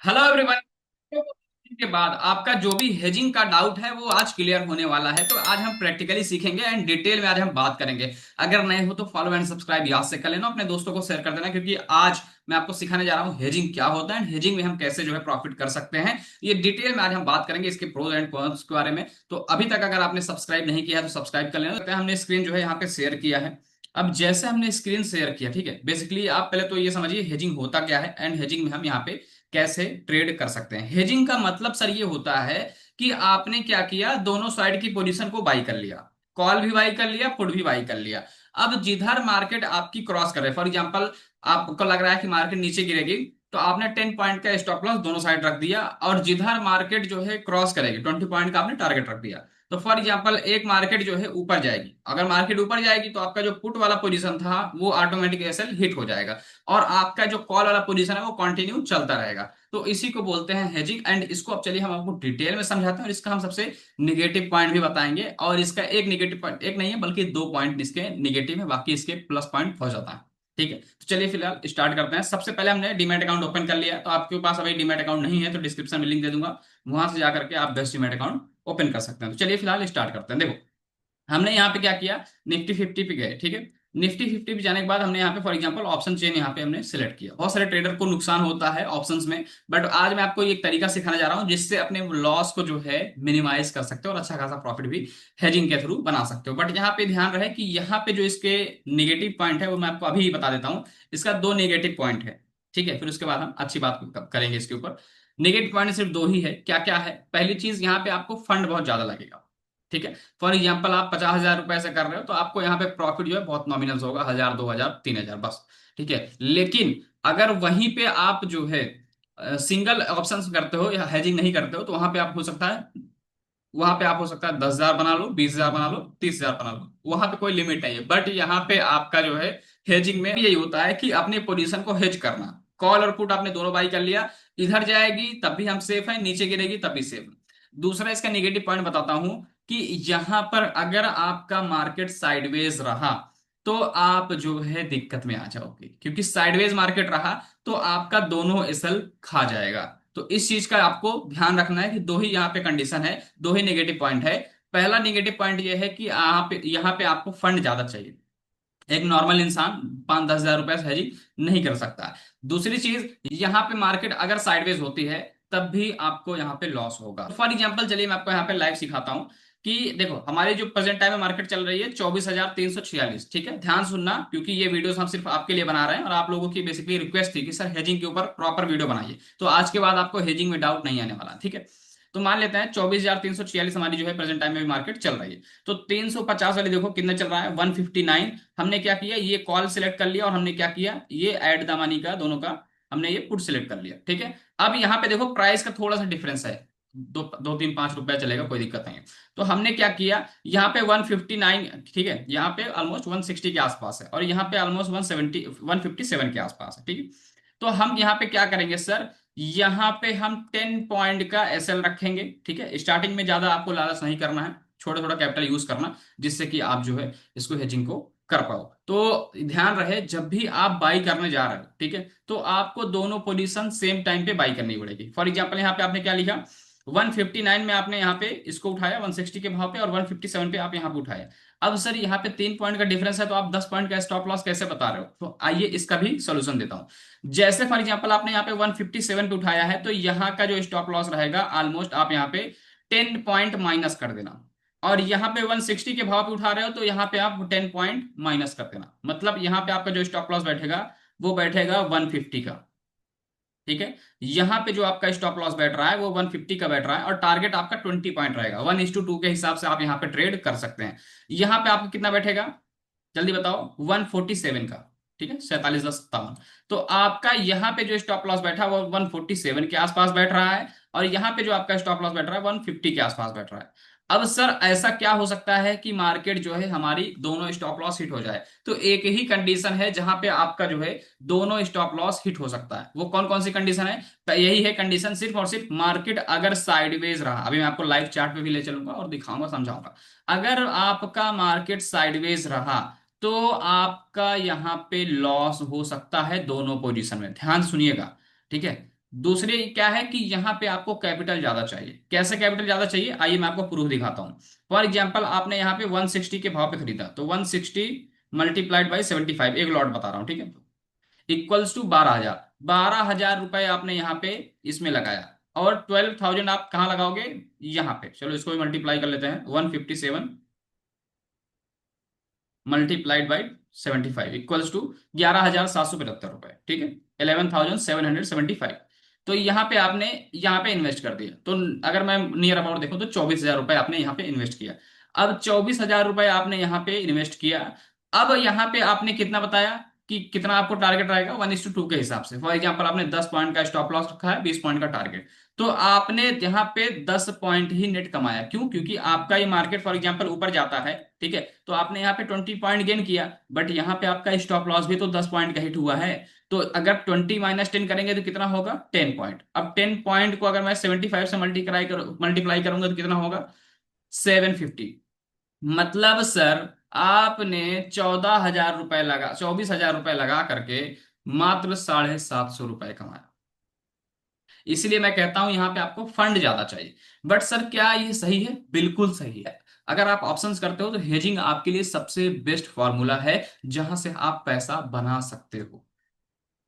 Hello everyone. के बाद आपका जो भी हेजिंग का डाउट है वो आज क्लियर होने वाला है। तो आज हम प्रैक्टिकली सीखेंगे एंड डिटेल में आज हम बात करेंगे। अगर नए हो तो फॉलो एंड सब्सक्राइब याद से कर लेना, अपने दोस्तों को शेयर कर देना, क्योंकि आज मैं आपको सिखाने जा रहा हूँ हेजिंग क्या होता है एंड हेजिंग में हम कैसे जो है प्रॉफिट कर सकते हैं। ये डिटेल में आज हम बात करेंगे इसके प्रोज एंड कॉन्स के बारे में। तो अभी तक अगर आपने सब्सक्राइब नहीं किया है तो सब्सक्राइब कर लेना। हमने स्क्रीन जो है यहाँ पे शेयर किया है। अब जैसे हमने स्क्रीन शेयर किया, ठीक है, बेसिकली आप पहले तो ये समझिए हेजिंग होता क्या है एंड हेजिंग में हम यहाँ पे कैसे ट्रेड कर सकते हैं। हेजिंग का मतलब सर ये होता है कि आपने क्या किया, दोनों साइड की पोजीशन को बाई कर लिया, कॉल भी बाई कर लिया, पुट भी बाई कर लिया। अब जिधर मार्केट आपकी क्रॉस कर रहे, फॉर एग्जांपल आपको लग रहा है कि मार्केट नीचे गिरेगी, तो आपने 10 पॉइंट का स्टॉप लॉस दोनों साइड रख दिया, और जिधर मार्केट जो है क्रॉस करेगी 20 पॉइंट का आपने टारगेट रख दिया। तो फॉर एग्जांपल एक मार्केट जो है ऊपर जाएगी, अगर मार्केट ऊपर जाएगी तो आपका जो पुट वाला पोजीशन था वो ऑटोमेटिक एसएल हिट हो जाएगा, और आपका जो कॉल वाला पोजीशन है वो कंटिन्यू चलता रहेगा। तो इसी को बोलते हैं हेजिंग। एंड इसको अब चलिए हम आपको डिटेल में समझाते हैं, और इसका हम सबसे निगेटिव पॉइंट भी बताएंगे। और इसका एक निगेटिव पॉइंट एक नहीं है बल्कि दो पॉइंट इसके निगेटिव है, बाकी इसके प्लस पॉइंट हो जाता है। ठीक है, तो चलिए फिलहाल स्टार्ट करते हैं। सबसे पहले हमने डीमैट अकाउंट ओपन कर लिया, तो आपके पास अभी डीमैट अकाउंट नहीं है तो डिस्क्रिप्शन में लिंक दे दूंगा, वहां से जाकर के आप बेस्ट डीमैट अकाउंट ओपन कर सकते हैं। तो चलिए फिलहाल स्टार्ट करते हैं। देखो, हमने यहाँ पे क्या किया, निफ्टी फिफ्टी पे गए, ठीक है। निफ्टी फिफ्टी पे जाने के बाद हमने यहाँ पे फॉर एग्जांपल ऑप्शन चेन यहाँ पे हमने सिलेक्ट किया। बहुत सारे ट्रेडर को नुकसान होता है ऑप्शंस में, बट आज मैं आपको एक तरीका सिखाने जा रहा हूँ जिससे अपने लॉस को जो है मिनिमाइज कर सकते हो और अच्छा खासा प्रॉफिट भी हेजिंग के थ्रू बना सकते हो। बट यहाँ पे ध्यान रहे कि यहाँ पे जो इसके निगेटिव पॉइंट है वो मैं आपको अभी बता देता हूँ। इसका दो निगेटिव पॉइंट है, ठीक है, फिर उसके बाद हम अच्छी बात करेंगे इसके ऊपर। निगेटिव पॉइंट सिर्फ दो ही है। क्या क्या है? पहली चीज, यहाँ पे आपको फंड बहुत ज्यादा लगेगा, ठीक है। फॉर एग्जाम्पल आप 50,000 रुपए से कर रहे हो तो आपको यहाँ पे प्रॉफिट जो है बहुत नॉमिनल होगा, 1,000, 2,000, 3,000 बस, ठीक है। लेकिन अगर वहीं पे आप जो है सिंगल ऑप्शन करते हो या हेजिंग नहीं करते हो तो वहां पे आप हो सकता है, वहां पे आप हो सकता है 10,000 बना लो, 20,000 बना लो, 30,000 बना लो, वहां पे कोई लिमिट नहीं है। बट यहाँ पे आपका जो है हेजिंग में यही होता है कि अपनी पोजीशन को हेज करना। कॉल और पुट आपने दोनों बाई कर लिया, इधर जाएगी तब भी हम सेफ है, नीचे गिरेगी तब भी सेफ। दूसरा इसका निगेटिव पॉइंट बताता हूं कि यहां पर अगर आपका मार्केट साइडवेज रहा तो आप जो है दिक्कत में आ जाओगे, क्योंकि साइडवेज मार्केट रहा तो आपका दोनों एसएल खा जाएगा। तो इस चीज का आपको ध्यान रखना है कि दो ही यहाँ पे कंडीशन है, दो ही नेगेटिव पॉइंट है। पहला नेगेटिव पॉइंट ये है कि यहाँ पे आपको फंड ज्यादा चाहिए। एक नॉर्मल इंसान 5-10 हजार रुपए से hedging नहीं कर सकता। दूसरी चीज, यहाँ पे मार्केट अगर साइडवेज होती है तब भी आपको यहाँ पे लॉस होगा। फॉर एग्जांपल चलिए मैं आपको यहाँ पे लाइव सिखाता हूँ कि देखो हमारी जो प्रेजेंट टाइम में मार्केट चल रही है 24,346, ठीक है। ध्यान सुनना, क्योंकि ये वीडियोस हम सिर्फ आपके लिए बना रहे हैं और आप लोगों की बेसिकली रिक्वेस्ट थी कि सर हेजिंग के ऊपर प्रॉपर वीडियो बनाइए, तो आज के बाद आपको हेजिंग में डाउट नहीं आने वाला, ठीक है। तो मान लेते हैं 24,346 हमारी जो है प्रेजेंट टाइम में भी मार्केट चल रही है। तो 350 वाली देखो कितने चल रहा है, 159। हमने क्या किया, ये कॉल सिलेक्ट कर लिया, और हमने क्या किया, ये ऐड द मनी का दोनों का हमने ये पुट सिलेक्ट कर लिया, ठीक है। अब यहाँ पे देखो प्राइस का थोड़ा सा डिफरेंस है, दो दो तीन 5 रुपया चलेगा, कोई दिक्कत नहीं है। तो हमने क्या किया, यहाँ पे 159, ठीक है, यहाँ पे ऑलमोस्ट 160 के आसपास है, और यहाँ पे ऑलमोस्ट 157 के आसपास है, ठीक है। तो हम यहाँ पे क्या करेंगे सर, यहाँ पे हम 10 पॉइंट का एसएल रखेंगे, ठीक है। स्टार्टिंग में ज्यादा आपको लालच नहीं करना है, छोटा छोटा कैपिटल यूज करना, जिससे कि आप जो है इसको हेजिंग को कर पाओ। तो ध्यान रहे जब भी आप बाई करने जा रहे हो, ठीक है, तो आपको दोनों पोजीशन सेम टाइम पे बाई करनी पड़ेगी। फॉर एग्जांपल यहाँ पे आपने क्या लिखा, 159 में आपने यहाँ पे इसको उठाया 160 के भाव पे, और 157 पे आप यहाँ पे उठाया। अब सर यहाँ पे 3 पॉइंट का डिफरेंस है, तो आप 10 पॉइंट का स्टॉप लॉस कैसे बता रहे हो? तो आइए इसका भी सोल्यूशन देता हूँ। जैसे फॉर एग्जांपल आपने यहाँ पे 157 पे उठाया है, तो यहाँ का जो स्टॉप लॉस रहेगा ऑलमोस्ट आप यहाँ पे 10 पॉइंट माइनस कर देना। और यहाँ पे 160 के भाव पे उठा रहे हो तो यहाँ पे आप 10 पॉइंट माइनस कर देना, मतलब यहाँ पे आपका जो स्टॉप लॉस बैठेगा वो बैठेगा 150 का, ठीक है। यहाँ पे जो आपका स्टॉप लॉस बैठ रहा है वो 150 का बैठ रहा है, और टारगेट आपका 20 पॉइंट रहेगा। 1:2 के हिसाब से आप यहाँ पे ट्रेड कर सकते हैं। यहाँ पे आपको कितना बैठेगा, जल्दी बताओ, 147 का, ठीक है, 47,57। तो आपका यहाँ पे जो स्टॉप लॉस बैठा वो 147 के आसपास बैठ रहा है, और यहाँ पे जो आपका स्टॉप लॉस बैठ रहा है 150 के आसपास बैठ रहा है। अब सर ऐसा क्या हो सकता है कि मार्केट जो है हमारी दोनों स्टॉप लॉस हिट हो जाए? तो एक ही कंडीशन है जहां पे आपका जो है दोनों स्टॉप लॉस हिट हो सकता है। वो कौन कौन सी कंडीशन है? तो यही है कंडीशन, सिर्फ और सिर्फ मार्केट अगर साइडवेज रहा। अभी मैं आपको लाइव चार्ट पे भी ले चलूंगा और दिखाऊंगा, समझाऊंगा। अगर आपका मार्केट साइडवेज रहा तो आपका यहां पे लॉस हो सकता है दोनों पोजीशन में, ध्यान सुनिएगा, ठीक है। दूसरे क्या है कि यहाँ पे आपको कैपिटल ज्यादा चाहिए। कैसे कैपिटल ज्यादा चाहिए, आइए मैं आपको प्रूफ दिखाता हूँ। फॉर एग्जाम्पल आपने यहाँ पे 160 के भाव पे खरीदा, तो 160 मल्टीप्लाइड बाई 75, एक लॉट बता रहा हूँ, ठीक है, इक्वल्स टू 12,000। 12,000 रुपए आपने यहाँ पे इसमें लगाया, और 12,000 आप कहाँ लगाओगे, यहाँ पे। चलो इसको भी मल्टीप्लाई कर लेते हैं, 157 मल्टीप्लाइड बाई 75 इक्वल्स टू 11,775 रुपए, ठीक है, 11,775। तो यहाँ पे आपने यहाँ पे इन्वेस्ट कर दिया, तो अगर मैं नियर अबाउट देखूं तो 24,000 रुपए आपने यहाँ पे इन्वेस्ट किया। अब 24,000 रुपए आपने यहाँ पे इन्वेस्ट किया। अब यहाँ पे आपने कितना बताया कि कितना आपको टारगेट रहेगा, 1:2 के हिसाब से। फॉर एग्जाम्पल आपने 10 पॉइंट का स्टॉप लॉस रखा है, 20 पॉइंट का टारगेट। तो आपने यहाँ पे 10 पॉइंट ही नेट कमाया। क्यों? क्योंकि आपका ये मार्केट फॉर एग्जाम्पल ऊपर जाता है, ठीक है, तो आपने यहाँ पे 20 पॉइंट गेन किया, बट यहाँ पे आपका स्टॉप लॉस भी तो 10 पॉइंट का हिट हुआ है। तो अगर 20 - 10 करेंगे तो कितना होगा, 10 पॉइंट। अब 10 पॉइंट को अगर मैं 75 से मल्टीप्लाई करूंगा तो कितना होगा, 750। मतलब सर आपने 14,000 रुपए लगा, 24,000 रुपए लगा करके मात्र 750 रुपए कमाया। इसलिए मैं कहता हूं यहां पे आपको फंड ज्यादा चाहिए। बट सर क्या ये सही है? बिल्कुल सही है। अगर आप ऑप्शंस करते हो तो हेजिंग आपके लिए सबसे बेस्ट फॉर्मूला है, जहां से आप पैसा बना सकते हो।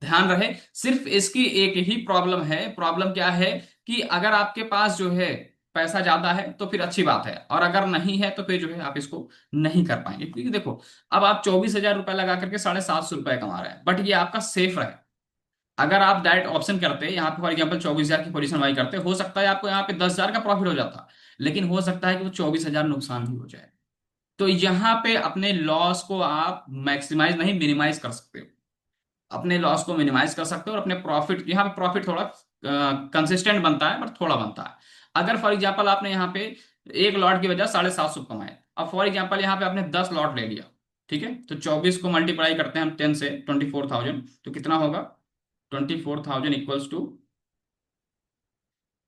ध्यान रहे, सिर्फ इसकी एक ही प्रॉब्लम है। प्रॉब्लम क्या है कि अगर आपके पास जो है पैसा ज्यादा है तो फिर अच्छी बात है, और अगर नहीं है तो फिर जो है आप इसको नहीं कर पाएंगे। क्योंकि देखो, अब आप 24,000 रुपए लगा करके 750 रुपए कमा रहे हैं, बट ये आपका सेफ रहे। अगर आप डायरेक्ट ऑप्शन करते यहाँ पे फॉर एग्जाम्पल 24,000 की पोजीशन बाई करते, हो सकता है आपको यहाँ पे 10,000 का प्रॉफिट हो जाता, लेकिन हो सकता है कि वो 24,000 नुकसान भी हो जाए। तो यहाँ पे अपने लॉस को आप मैक्सिमाइज नहीं, मिनिमाइज कर सकते हो। अपने लॉस को मिनिमाइज कर सकते हो, और अपने प्रॉफिट, यहाँ पे प्रॉफिट थोड़ा कंसिस्टेंट बनता है, पर थोड़ा बनता है। अगर फॉर एग्जाम्पल आपने यहाँ पे एक लॉट की वजह 750 कमाए, अब फॉर एग्जाम्पल यहाँ पे आपने 10 लॉट ले लिया, ठीक है, तो 24 को मल्टीप्लाई करते हैं हम 10 से, 24,000, तो कितना होगा, 24,000 इक्वल्स टू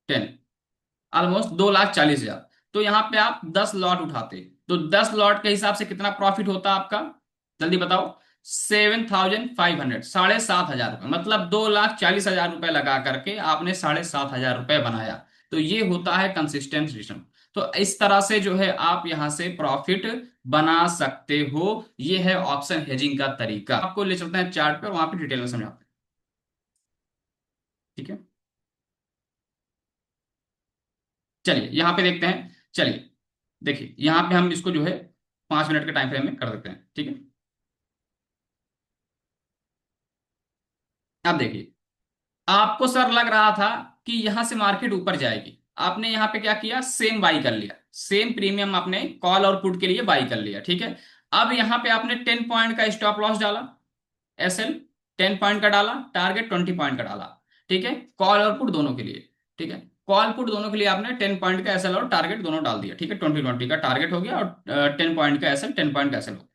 10, ऑलमोस्ट 2,40,000। तो यहाँ पे आप 10 लॉट उठाते, तो 10 लॉट के हिसाब से कितना प्रॉफिट होता आपका, जल्दी बताओ। 7,500, 7,500 रुपए, मतलब 2,40,000 रुपए लगा करके आपने 7,500 रुपए बनाया। तो ये होता है कंसिस्टेंट रिटर्न। तो इस तरह से जो है आप यहां से प्रॉफिट बना सकते हो। ये है ऑप्शन हेजिंग का तरीका। आपको ले चलते हैं चार्ट पे और वहां पे डिटेल में समझाते हैं, ठीक है। चलिए यहां पे देखते हैं। चलिए देखिए, यहां पे हम इसको जो है 5 मिनट के टाइम फ्रेम में कर देते हैं, ठीक है। अब देखिए, आपको सर लग रहा था कि यहां से मार्केट ऊपर जाएगी, आपने यहां पे क्या किया, सेम बाई कर लिया, सेम प्रीमियम आपने कॉल और पुट के लिए बाई कर लिया, ठीक है। अब यहां पे आपने 10 पॉइंट का स्टॉप लॉस डाला, एसएल 10 पॉइंट का डाला, टारगेट 20 पॉइंट का डाला, ठीक है, कॉल और पुट दोनों के लिए, ठीक है। कॉल पुट दोनों के लिए आपने 10 पॉइंट का एसएल और टारगेट दोनों डाल दिया, ठीक है, 20 20 का टारगेट हो गया, और 10 पॉइंट का एसएल, 10 पॉइंट का एसएल हो गया।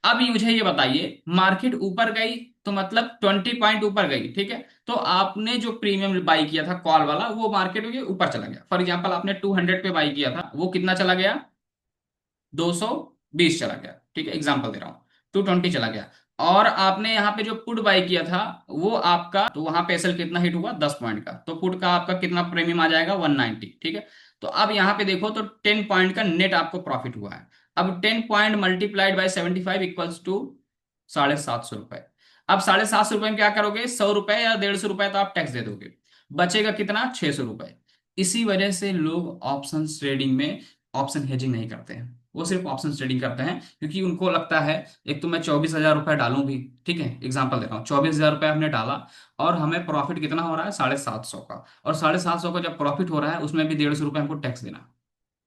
अब ये मुझे ये बताइए, मार्केट ऊपर गई तो मतलब 20 पॉइंट ऊपर गई, ठीक है, तो आपने जो प्रीमियम बाई किया था कॉल वाला, वो मार्केट के ऊपर चला गया। फॉर एग्जांपल आपने 200 पे बाई किया था, वो कितना चला गया, 220 चला गया, ठीक है, एग्जांपल दे रहा हूं, 220 चला गया। और आपने यहाँ पे जो पुट बाई किया था वो आपका, तो वहां पे एसएल कितना हिट हुआ, 10 पॉइंट का, तो पुट का आपका कितना प्रीमियम आ जाएगा, 190, ठीक है। तो अब यहाँ पे देखो तो 10 पॉइंट का नेट आपको प्रॉफिट हुआ है। अब 10 point multiplied by 75 equals to 750 रुपए। अब 750 रुपए में क्या करोगे, 100 रुपए या 150 रुपए तो आप टैक्स दे दोगे, बचेगा कितना, 600 रुपए। इसी वजह से लोग ऑप्शन ट्रेडिंग में ऑप्शन हेजिंग नहीं करते हैं, वो सिर्फ ऑप्शन ट्रेडिंग करते हैं, क्योंकि उनको लगता है एक तो मैं 24,000 रुपए डालूं भी, ठीक है, एग्जांपल दे रहा हूँ, 24,000 रुपए हमने डाला और हमें प्रॉफिट कितना हो रहा है, 750 का, और 750 का जब प्रॉफिट हो रहा है उसमें भी 150 रुपए हमको टैक्स देना,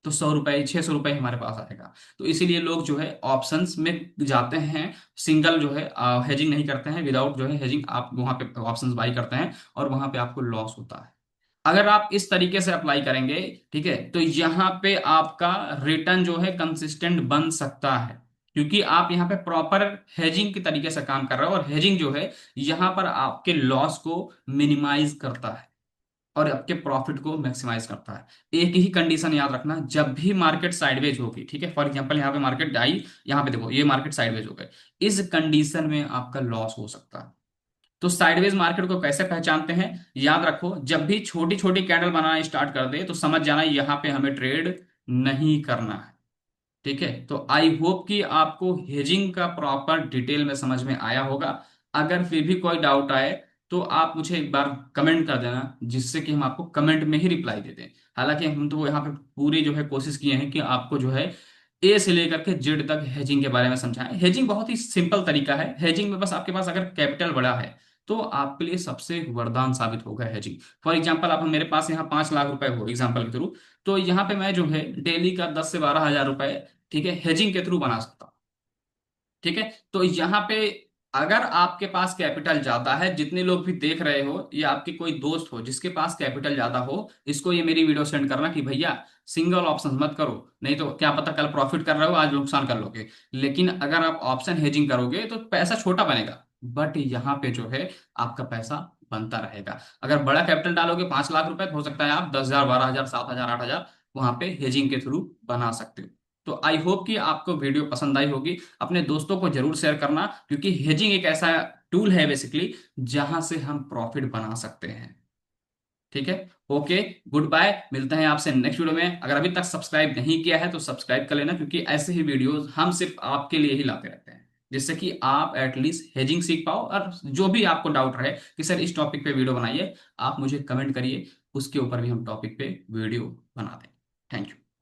तो 100 रुपए, 600 रुपए हमारे पास आएगा। तो इसीलिए लोग जो है ऑप्शंस में जाते हैं, सिंगल जो है हेजिंग नहीं करते हैं, विदाउट जो है हेजिंग आप वहां पे ऑप्शंस बाई करते हैं, और वहां पे आपको लॉस होता है। अगर आप इस तरीके से अप्लाई करेंगे, ठीक है, तो यहाँ पे आपका रिटर्न जो है कंसिस्टेंट बन सकता है, क्योंकि आप यहाँ पे प्रॉपर हेजिंग के तरीके से काम कर रहे हो, और हेजिंग जो है यहाँ पर आपके लॉस को मिनिमाइज करता है और आपके प्रॉफिट को मैक्सिमाइज करता है। एक ही कंडीशन याद रखना, जब भी मार्केट साइडवेज होगी, ठीक है, फॉर एग्जांपल यहाँ पे मार्केट आई, यहाँ पे देखो ये मार्केट साइडवेज हो गए, इस कंडीशन में आपका लॉस हो सकता है। तो साइडवेज मार्केट को कैसे पहचानते हैं, याद रखो, जब भी छोटी छोटी कैंडल बनाना स्टार्ट कर दे तो समझ जाना यहाँ पे हमें ट्रेड नहीं करना है। ठीक है, तो आई होप कि आपको हेजिंग का प्रॉपर डिटेल में समझ में आया होगा। अगर फिर भी कोई डाउट आए तो आप मुझे एक बार कमेंट कर देना, जिससे कि हम आपको कमेंट में ही रिप्लाई दे दें। हालांकि हम तो यहाँ पे पूरी जो है कोशिश किए हैं कि आपको जो है ए से लेकर के जेड तक हेजिंग के बारे में समझाएं। हेजिंग बहुत ही सिंपल तरीका है। हेजिंग में बस आपके पास अगर कैपिटल बड़ा है तो आपके लिए सबसे वरदान साबित होगा हेजिंग। फॉर एग्जाम्पल, आप मेरे पास यहाँ 5 लाख रुपए हो एग्जाम्पल के थ्रू, तो यहाँ पे मैं जो है डेली का 10 से 12 हजार रुपए, ठीक है, हेजिंग के थ्रू बना सकता हूँ। ठीक है, तो यहाँ पे अगर आपके पास कैपिटल ज्यादा है, जितने लोग भी देख रहे हो या आपके कोई दोस्त हो जिसके पास कैपिटल ज्यादा हो, इसको ये मेरी वीडियो सेंड करना कि भैया सिंगल ऑप्शन मत करो, नहीं तो क्या पता कल प्रॉफिट कर रहे हो आज नुकसान कर लोगे। लेकिन अगर आप ऑप्शन हेजिंग करोगे तो पैसा छोटा बनेगा, बट यहाँ पे जो है आपका पैसा बनता रहेगा। अगर बड़ा कैपिटल डालोगे 5 लाख रुपए, तो हो सकता है आप 10 हजार, 12 हजार, 7 हजार, 8 हजार वहां पे हेजिंग के थ्रू बना सकते हो। तो आई होप कि आपको वीडियो पसंद आई होगी। अपने दोस्तों को जरूर शेयर करना, क्योंकि हेजिंग एक ऐसा टूल है बेसिकली जहां से हम प्रॉफिट बना सकते हैं। ठीक है, ओके, गुड बाय, मिलते हैं आपसे नेक्स्ट वीडियो में। अगर अभी तक सब्सक्राइब नहीं किया है तो सब्सक्राइब कर लेना, क्योंकि ऐसे ही वीडियोस हम सिर्फ आपके लिए ही लाते रहते हैं, जिससे कि आप एटलीस्ट हेजिंग सीख पाओ। और जो भी आपको डाउट रहे कि सर इस टॉपिक पे वीडियो बनाइए, आप मुझे कमेंट करिए, उसके ऊपर भी हम टॉपिक पे वीडियो बना दें। Thank you.